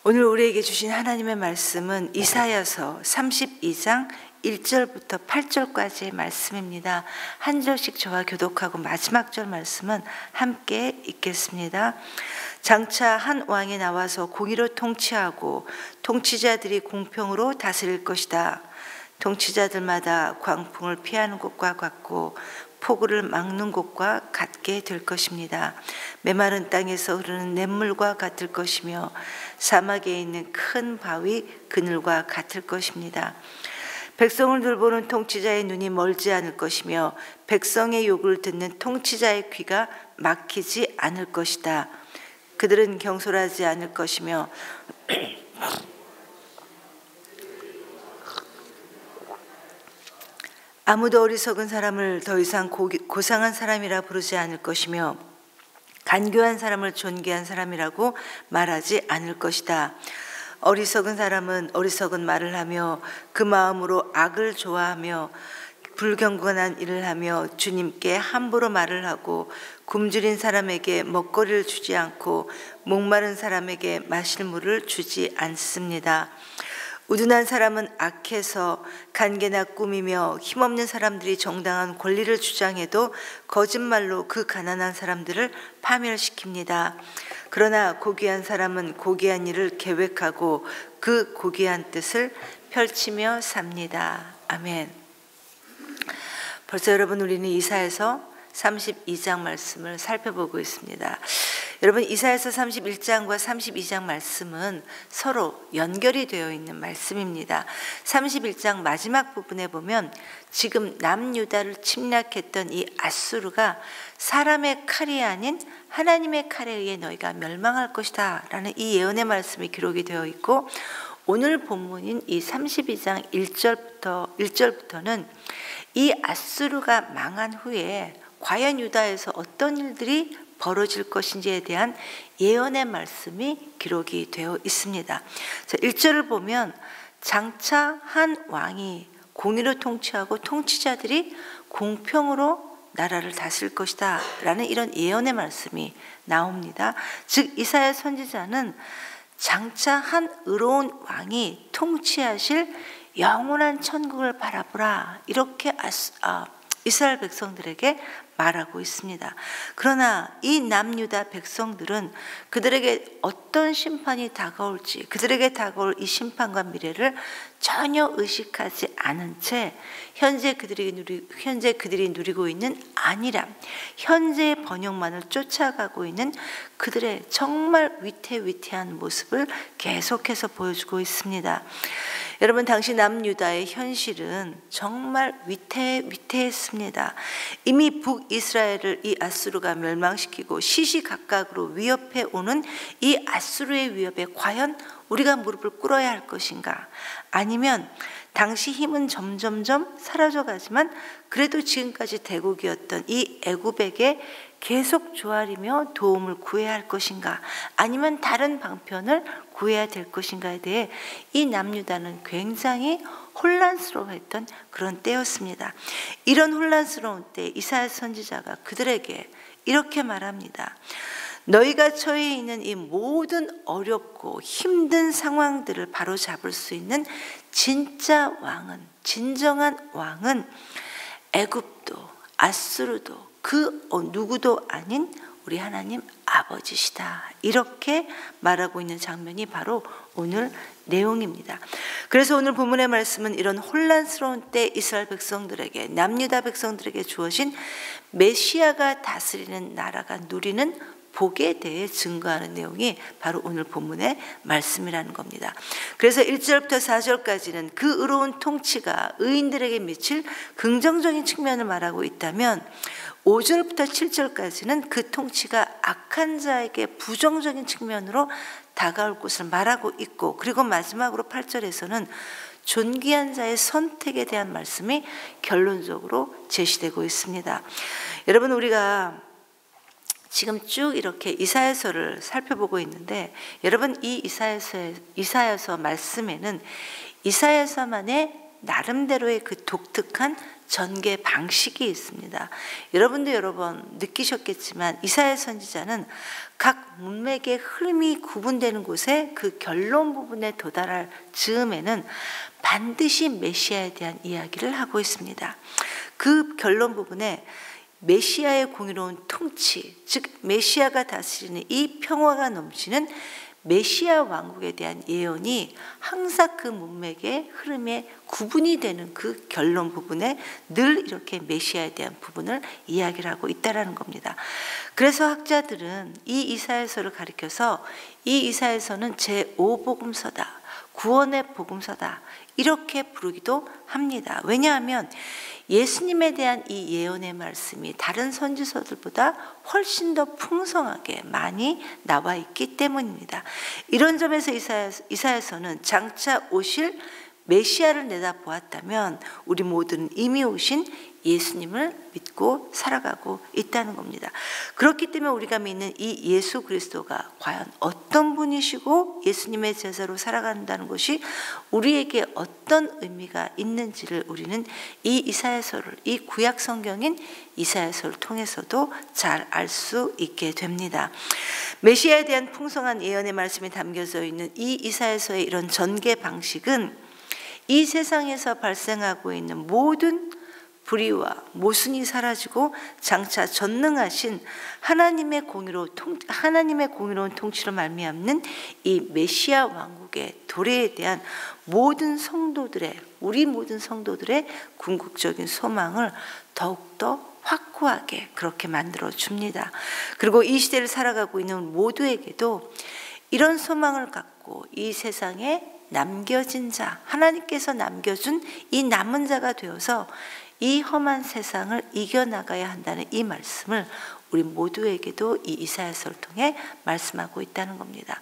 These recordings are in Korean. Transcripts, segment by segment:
오늘 우리에게 주신 하나님의 말씀은 이사야서 32장 1절부터 8절까지의 말씀입니다. 한 절씩 저와 교독하고 마지막 절 말씀은 함께 읽겠습니다. 장차 한 왕이 나와서 공의로 통치하고 통치자들이 공평으로 다스릴 것이다. 통치자들마다 광풍을 피하는 것과 같고 폭우를 막는 곳과 같게 될 것입니다. 메마른 땅에서 흐르는 냇물과 같을 것이며 사막에 있는 큰 바위 그늘과 같을 것입니다. 백성을 돌보는 통치자의 눈이 멀지 않을 것이며 백성의 욕을 듣는 통치자의 귀가 막히지 않을 것이다. 그들은 경솔하지 않을 것이며 아무도 어리석은 사람을 더 이상 고상한 사람이라 부르지 않을 것이며 간교한 사람을 존귀한 사람이라고 말하지 않을 것이다. 어리석은 사람은 어리석은 말을 하며 그 마음으로 악을 좋아하며 불경건한 일을 하며 주님께 함부로 말을 하고 굶주린 사람에게 먹거리를 주지 않고 목마른 사람에게 마실 물을 주지 않습니다. 우둔한 사람은 악해서 간계나 꾸미며 힘없는 사람들이 정당한 권리를 주장해도 거짓말로 그 가난한 사람들을 파멸시킵니다. 그러나 고귀한 사람은 고귀한 일을 계획하고 그 고귀한 뜻을 펼치며 삽니다. 아멘. 벌써 여러분 우리는 이사야서 32장 말씀을 살펴보고 있습니다. 여러분 이사야서 31장과 32장 말씀은 서로 연결이 되어 있는 말씀입니다. 31장 마지막 부분에 보면 지금 남유다를 침략했던 이 아수르가 사람의 칼이 아닌 하나님의 칼에 의해 너희가 멸망할 것이다 라는 이 예언의 말씀이 기록이 되어 있고, 오늘 본문인 이 32장 1절부터는 이 아수르가 망한 후에 과연 유다에서 어떤 일들이 벌어질 것인지에 대한 예언의 말씀이 기록이 되어 있습니다. 1절을 보면 장차 한 왕이 공의로 통치하고 통치자들이 공평으로 나라를 다스릴 것이다 라는 이런 예언의 말씀이 나옵니다. 즉 이사야 선지자는 장차 한 의로운 왕이 통치하실 영원한 천국을 바라보라 이렇게 이스라엘 백성들에게 말하고 있습니다. 그러나 이 남유다 백성들은 그들에게 어떤 심판이 다가올지, 그들에게 다가올 이 심판과 미래를 전혀 의식하지 않은 채 현재 그들이 누리고 있는 안일함, 현재의 번영만을 쫓아가고 있는 그들의 정말 위태위태한 모습을 계속해서 보여주고 있습니다. 여러분, 당시 남유다의 현실은 정말 위태했습니다. 이미 북이스라엘을 이 아수르가 멸망시키고 시시각각으로 위협해 오는 이 아수르의 위협에 과연 우리가 무릎을 꿇어야 할 것인가? 아니면 당시 힘은 점점점 사라져가지만 그래도 지금까지 대국이었던 이 애굽에게 계속 조아리며 도움을 구해야 할 것인가? 아니면 다른 방편을 구해야 될 것인가에 대해 이 남유다는 굉장히 혼란스러워했던 그런 때였습니다. 이런 혼란스러운 때 이사야 선지자가 그들에게 이렇게 말합니다. 너희가 처해 있는 이 모든 어렵고 힘든 상황들을 바로잡을 수 있는 진짜 왕은, 진정한 왕은 애굽도 아수르도 그 누구도 아닌 우리 하나님 아버지시다. 이렇게 말하고 있는 장면이 바로 오늘 내용입니다. 그래서 오늘 본문의 말씀은 이런 혼란스러운 때 이스라엘 백성들에게, 남유다 백성들에게 주어진 메시아가 다스리는 나라가 누리는 복에 대해 증거하는 내용이 바로 오늘 본문의 말씀이라는 겁니다. 그래서 1절부터 4절까지는 그 의로운 통치가 의인들에게 미칠 긍정적인 측면을 말하고 있다면 5절부터 7절까지는 그 통치가 악한 자에게 부정적인 측면으로 다가올 것을 말하고 있고, 그리고 마지막으로 8절에서는 존귀한 자의 선택에 대한 말씀이 결론적으로 제시되고 있습니다. 여러분, 우리가 지금 쭉 이렇게 이사야서를 살펴보고 있는데, 여러분 이 이사야서 말씀에는 이사야서만의 나름대로의 그 독특한 전개 방식이 있습니다. 여러분도 여러 번 느끼셨겠지만 이사야 선지자는 각 문맥의 흐름이 구분되는 곳에 그 결론 부분에 도달할 즈음에는 반드시 메시아에 대한 이야기를 하고 있습니다. 그 결론 부분에 메시아의 공의로운 통치, 즉 메시아가 다스리는 이 평화가 넘치는 메시아 왕국에 대한 예언이 항상 그 문맥의 흐름에 구분이 되는 그 결론 부분에 늘 이렇게 메시아에 대한 부분을 이야기를 하고 있다는 겁니다. 그래서 학자들은 이 이사야서를 가리켜서 이 이사야서는 제5복음서다, 구원의 복음서다 이렇게 부르기도 합니다. 왜냐하면 예수님에 대한 이 예언의 말씀이 다른 선지서들보다 훨씬 더 풍성하게 많이 나와 있기 때문입니다. 이런 점에서 이사야서는 장차 오실 메시아를 내다보았다면 우리 모두는 이미 오신 예수님을 믿고 살아가고 있다는 겁니다. 그렇기 때문에 우리가 믿는 이 예수 그리스도가 과연 어떤 분이시고 예수님의 제자로 살아간다는 것이 우리에게 어떤 의미가 있는지를 우리는 이 이사야서를, 이 구약 성경인 이사야서를 통해서도 잘 알 수 있게 됩니다. 메시아에 대한 풍성한 예언의 말씀이 담겨져 있는 이 이사야서의 이런 전개 방식은 이 세상에서 발생하고 있는 모든 불의와 모순이 사라지고 장차 전능하신 하나님의 공의로운 통치로 말미암는 이 메시아 왕국의 도래에 대한 우리 모든 성도들의 궁극적인 소망을 더욱더 확고하게 그렇게 만들어 줍니다. 그리고 이 시대를 살아가고 있는 모두에게도 이런 소망을 갖고 이 세상에 남겨진 자, 하나님께서 남겨준 이 남은 자가 되어서 이 험한 세상을 이겨나가야 한다는 이 말씀을 우리 모두에게도 이 이사야서를 통해 말씀하고 있다는 겁니다.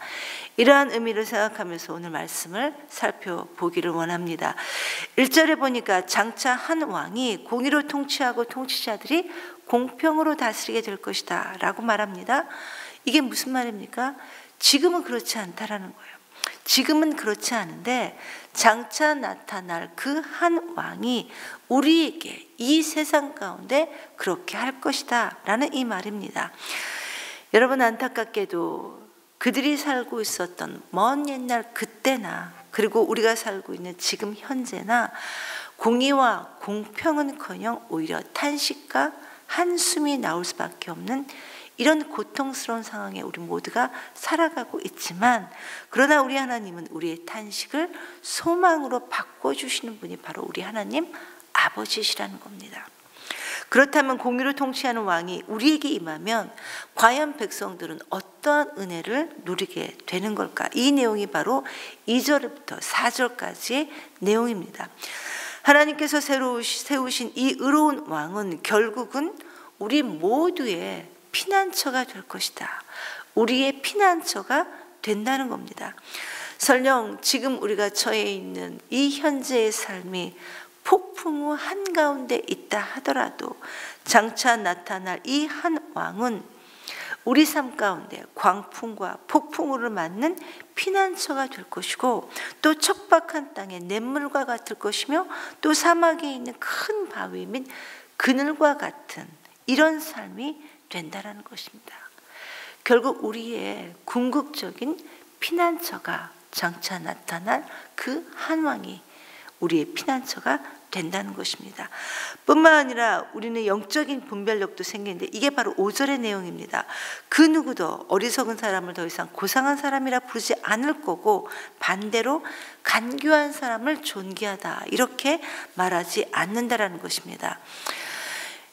이러한 의미를 생각하면서 오늘 말씀을 살펴보기를 원합니다. 1절에 보니까 장차 한 왕이 공의로 통치하고 통치자들이 공평으로 다스리게 될 것이다 라고 말합니다. 이게 무슨 말입니까? 지금은 그렇지 않다라는 거예요. 지금은 그렇지 않은데 장차 나타날 그 한 왕이 우리에게 이 세상 가운데 그렇게 할 것이다 라는 이 말입니다. 여러분, 안타깝게도 그들이 살고 있었던 먼 옛날 그때나 그리고 우리가 살고 있는 지금 현재나 공의와 공평은커녕 오히려 탄식과 한숨이 나올 수밖에 없는 이런 고통스러운 상황에 우리 모두가 살아가고 있지만, 그러나 우리 하나님은 우리의 탄식을 소망으로 바꿔주시는 분이 바로 우리 하나님 아버지시라는 겁니다. 그렇다면 공의로 통치하는 왕이 우리에게 임하면 과연 백성들은 어떠한 은혜를 누리게 되는 걸까? 이 내용이 바로 2절부터 4절까지의 내용입니다. 하나님께서 새로 세우신 이 의로운 왕은 결국은 우리 모두의 피난처가 될 것이다. 우리의 피난처가 된다는 겁니다. 설령 지금 우리가 처해 있는 이 현재의 삶이 폭풍우 한가운데 있다 하더라도 장차 나타날 이 한 왕은 우리 삶 가운데 광풍과 폭풍우를 맞는 피난처가 될 것이고, 또 척박한 땅의 냇물과 같을 것이며, 또 사막에 있는 큰 바위 및 그늘과 같은 이런 삶이 된다라는 것입니다. 결국 우리의 궁극적인 피난처가 장차 나타날 그 한 왕이 우리의 피난처가 된다는 것입니다. 뿐만 아니라 우리는 영적인 분별력도 생기는데 이게 바로 5절의 내용입니다. 그 누구도 어리석은 사람을 더 이상 고상한 사람이라 부르지 않을 거고 반대로 간교한 사람을 존귀하다 이렇게 말하지 않는다라는 것입니다.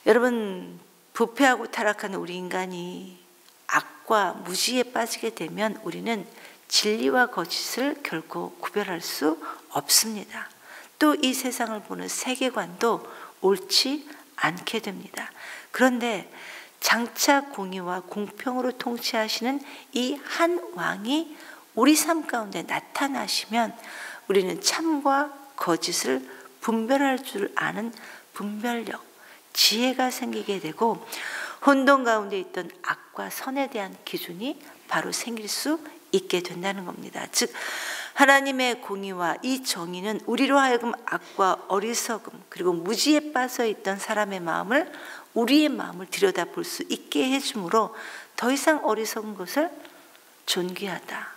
여러분, 부패하고 타락하는 우리 인간이 악과 무지에 빠지게 되면 우리는 진리와 거짓을 결코 구별할 수 없습니다. 또 이 세상을 보는 세계관도 옳지 않게 됩니다. 그런데 장차 공의와 공평으로 통치하시는 이 한 왕이 우리 삶 가운데 나타나시면 우리는 참과 거짓을 분별할 줄 아는 분별력, 지혜가 생기게 되고 혼돈 가운데 있던 악과 선에 대한 기준이 바로 생길 수 있게 된다는 겁니다. 즉 하나님의 공의와 이 정의는 우리로 하여금 악과 어리석음 그리고 무지에 빠져 있던 사람의 마음을, 우리의 마음을 들여다볼 수 있게 해주므로 더 이상 어리석은 것을 존귀하다,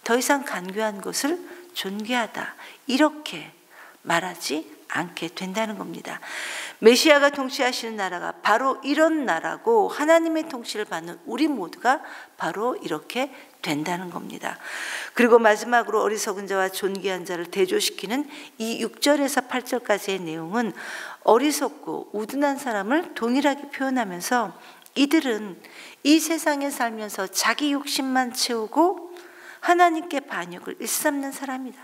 더 이상 간교한 것을 존귀하다, 이렇게 말하지 않게 된다는 겁니다. 메시아가 통치하시는 나라가 바로 이런 나라고, 하나님의 통치를 받는 우리 모두가 바로 이렇게 된다는 겁니다. 그리고 마지막으로 어리석은 자와 존귀한 자를 대조시키는 이 6절에서 8절까지의 내용은 어리석고 우둔한 사람을 동일하게 표현하면서 이들은 이 세상에 살면서 자기 욕심만 채우고 하나님께 반역을 일삼는 사람이다.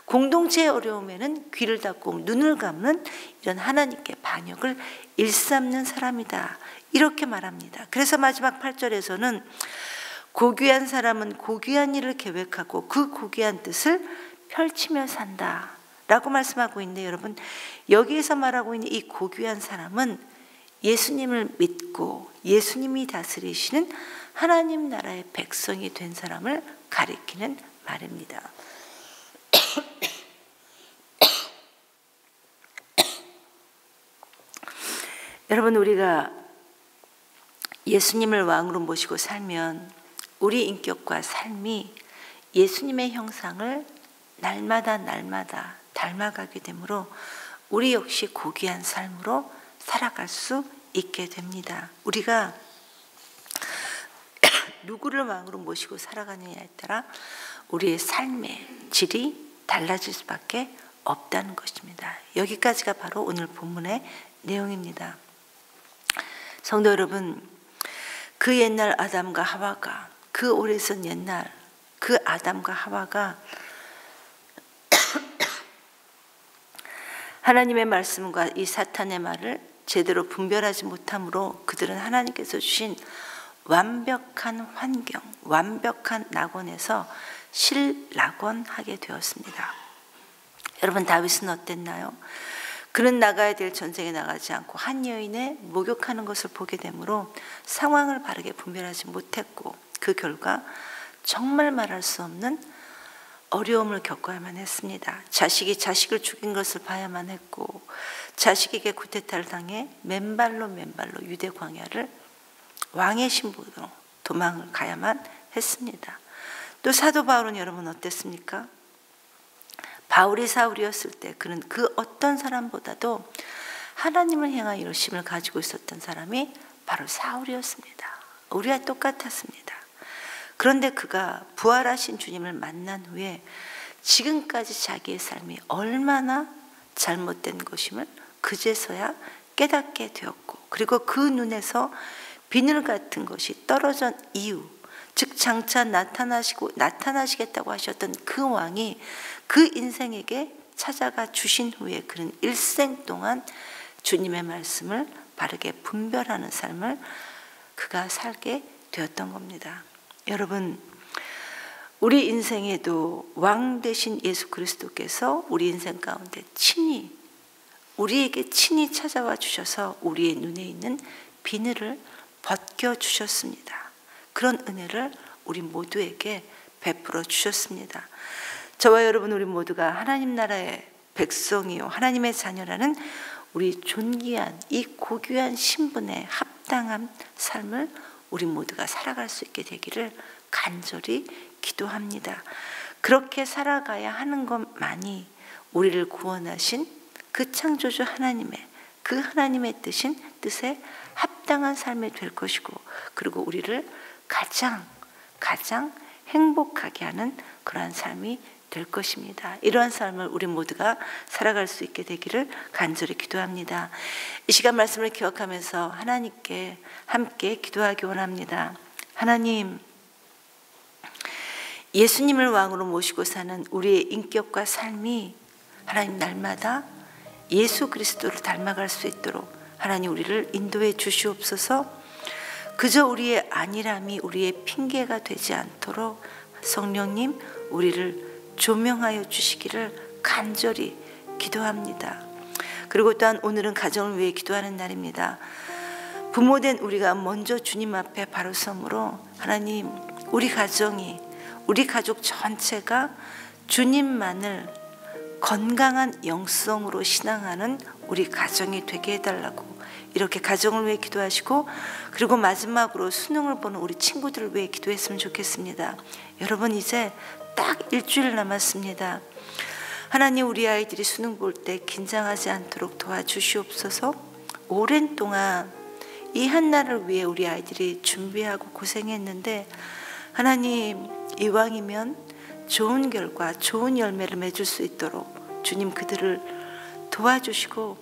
공동체의 어려움에는 귀를 닫고 눈을 감는 이런 하나님께 반역을 일삼는 사람이다, 이렇게 말합니다. 그래서 마지막 8절에서는 고귀한 사람은 고귀한 일을 계획하고 그 고귀한 뜻을 펼치며 산다 라고 말씀하고 있는데, 여러분, 여기에서 말하고 있는 이 고귀한 사람은 예수님을 믿고 예수님이 다스리시는 하나님 나라의 백성이 된 사람을 가리키는 말입니다. 여러분, 우리가 예수님을 왕으로 모시고 살면 우리 인격과 삶이 예수님의 형상을 날마다 닮아가게 되므로 우리 역시 고귀한 삶으로 살아갈 수 있게 됩니다. 우리가 누구를 왕으로 모시고 살아가느냐에 따라 우리의 삶의 질이 달라질 수밖에 없다는 것입니다. 여기까지가 바로 오늘 본문의 내용입니다. 성도 여러분, 그 옛날 아담과 하와가, 그 오래전 옛날 그 아담과 하와가 하나님의 말씀과 이 사탄의 말을 제대로 분별하지 못함으로 그들은 하나님께서 주신 완벽한 환경, 완벽한 낙원에서 실낙원하게 되었습니다. 여러분, 다윗은 어땠나요? 그는 나가야 될 전쟁에 나가지 않고 한 여인의 목욕하는 것을 보게 되므로 상황을 바르게 분별하지 못했고, 그 결과 정말 말할 수 없는 어려움을 겪어야만 했습니다. 자식이 자식을 죽인 것을 봐야만 했고, 자식에게 쿠데타를 당해 맨발로 유대 광야를 왕의 신부로 도망을 가야만 했습니다. 또 사도 바울은 여러분 어땠습니까? 바울이 사울이었을 때 그는 그 어떤 사람보다도 하나님을 향한 열심을 가지고 있었던 사람이 바로 사울이었습니다. 우리와 똑같았습니다. 그런데 그가 부활하신 주님을 만난 후에 지금까지 자기의 삶이 얼마나 잘못된 것임을 그제서야 깨닫게 되었고, 그리고 그 눈에서 비늘 같은 것이 떨어진 이유, 즉 장차 나타나시겠다고 하셨던 그 왕이 그 인생에게 찾아가 주신 후에 그는 일생 동안 주님의 말씀을 바르게 분별하는 삶을 그가 살게 되었던 겁니다. 여러분, 우리 인생에도 왕 되신 예수 그리스도께서 우리 인생 가운데 우리에게 친히 찾아와 주셔서 우리의 눈에 있는 비늘을 벗겨 주셨습니다. 그런 은혜를 우리 모두에게 베풀어 주셨습니다. 저와 여러분, 우리 모두가 하나님 나라의 백성이요 하나님의 자녀라는 우리 존귀한 이 고귀한 신분에 합당한 삶을 우리 모두가 살아갈 수 있게 되기를 간절히 기도합니다. 그렇게 살아가야 하는 것만이 우리를 구원하신 그 창조주 하나님의 그 하나님의 뜻에 합당한 삶이 될 것이고, 그리고 우리를 가장 행복하게 하는 그러한 삶이 될 것입니다. 이러한 삶을 우리 모두가 살아갈 수 있게 되기를 간절히 기도합니다. 이 시간 말씀을 기억하면서 하나님께 함께 기도하기 원합니다. 하나님, 예수님을 왕으로 모시고 사는 우리의 인격과 삶이 하나님 날마다 예수 그리스도를 닮아갈 수 있도록 하나님 우리를 인도해 주시옵소서. 그저 우리의 안일함이 우리의 핑계가 되지 않도록 성령님 우리를 조명하여 주시기를 간절히 기도합니다. 그리고 또한 오늘은 가정을 위해 기도하는 날입니다. 부모된 우리가 먼저 주님 앞에 바로 섬으로 하나님, 우리 가정이, 우리 가족 전체가 주님만을 건강한 영성으로 신앙하는 우리 가정이 되게 해달라고 이렇게 가정을 위해 기도하시고, 그리고 마지막으로 수능을 보는 우리 친구들을 위해 기도했으면 좋겠습니다. 여러분, 이제 딱 일주일 남았습니다. 하나님, 우리 아이들이 수능 볼 때 긴장하지 않도록 도와주시옵소서. 오랜 동안 이 한날을 위해 우리 아이들이 준비하고 고생했는데, 하나님, 이왕이면 좋은 결과, 좋은 열매를 맺을 수 있도록 주님 그들을 도와주시고,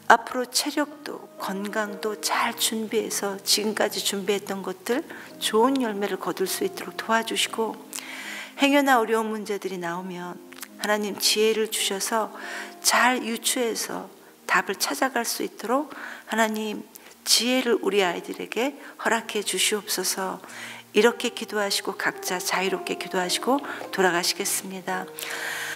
앞으로 체력도 건강도 잘 준비해서 지금까지 준비했던 것들 좋은 열매를 거둘 수 있도록 도와주시고, 행여나 어려운 문제들이 나오면 하나님 지혜를 주셔서 잘 유추해서 답을 찾아갈 수 있도록 하나님 지혜를 우리 아이들에게 허락해 주시옵소서. 이렇게 기도하시고 각자 자유롭게 기도하시고 돌아가시겠습니다.